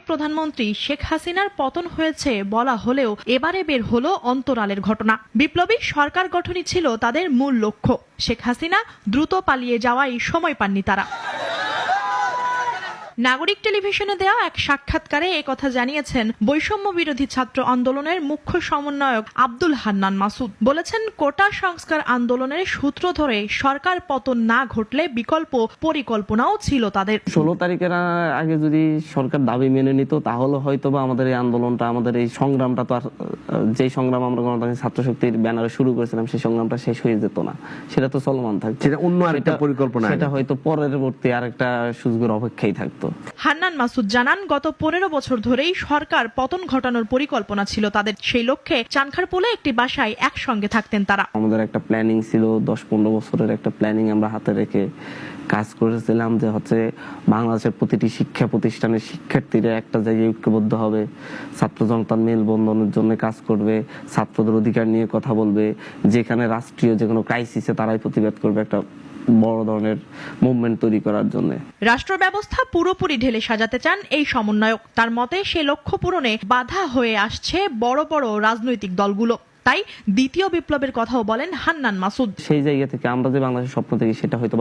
প্রধানমন্ত্রী শেখ হাসিনার পতন হয়েছে বলা হলেও এবারে বের হলো অন্তরালের ঘটনা। বিপ্লবী সরকার গঠনই ছিল তাদের মূল লক্ষ্য। শেখ হাসিনা দ্রুত পালিয়ে যাওয়ায় সময় পাননি তারা। নাগরিক টেলিভিশনে দেওয়া এক সাক্ষাৎকারে একথা জানিয়েছেন বৈষম্য বিরোধী ছাত্র আন্দোলনের মুখ্য সমন্বয়ক আব্দুল হান্নান মাসুদ। বলেছেন, কোটা সংস্কার আন্দোলনের সূত্র ধরে সরকার পতন না ঘটলে বিকল্প পরিকল্পনাও ছিল তাদের। 16 তারিখের আগে যদি সরকার দাবি মেনে নিত তাহলে হয়তো বা আমাদের এই আন্দোলনটা, আমাদের এই সংগ্রামটা তো আর যেই সংগ্রাম আমরা গণতান্ত্রিক ছাত্র শক্তির ব্যানারে শুরু করেছিলাম সেই সংগ্রামটা শেষ হয়ে যেত না, সেটা তো চলমান থাকতো। সেটা অন্য আরেকটা পরিকল্পনা, সেটা হয়তো পরবর্তী আরেকটা সুযোগের অপেক্ষাই থাকতো। হান্নান মাসুদ জানান, গত 15 বছর ধরেই সরকার পতন ঘটানোর পরিকল্পনা ছিল তাদের। সেই লক্ষ্যে চানখারপুলে একটি বাসায় একসঙ্গে থাকতেন তারা। আমাদের একটা প্ল্যানিং ছিল, 10-15 বছরের একটা প্ল্যানিং আমরা হাতে রেখে কাজ করেছিলাম যে হচ্ছে বাংলাদেশের প্রতিটি শিক্ষা প্রতিষ্ঠানের শিক্ষার্থীরা একটা জায়গায় ঐক্যবদ্ধ হবে, ছাত্র জনতার মেলবন্ধনের জন্য কাজ করবে, ছাত্রদের অধিকার নিয়ে কথা বলবে, যেখানে রাষ্ট্রীয় যে কোনো ক্রাইসিসে তারাই প্রতিবাদ করবে, একটা বড় ধরনের মুভমেন্ট তৈরি করার জন্য। রাষ্ট্র ব্যবস্থা পুরোপুরি ঢেলে সাজাতে চান এই সমন্বয়ক। তার মতে, সে লক্ষ্য পূরণে বাধা হয়ে আসছে বড় বড় রাজনৈতিক দলগুলো। তাই দ্বিতীয় বিপ্লবের কথাও বলেন হান্নান মাসুদ। সেই জায়গা থেকে আমরা যে বাংলাদেশের স্বপ্ন দেখি সেটা হয়তো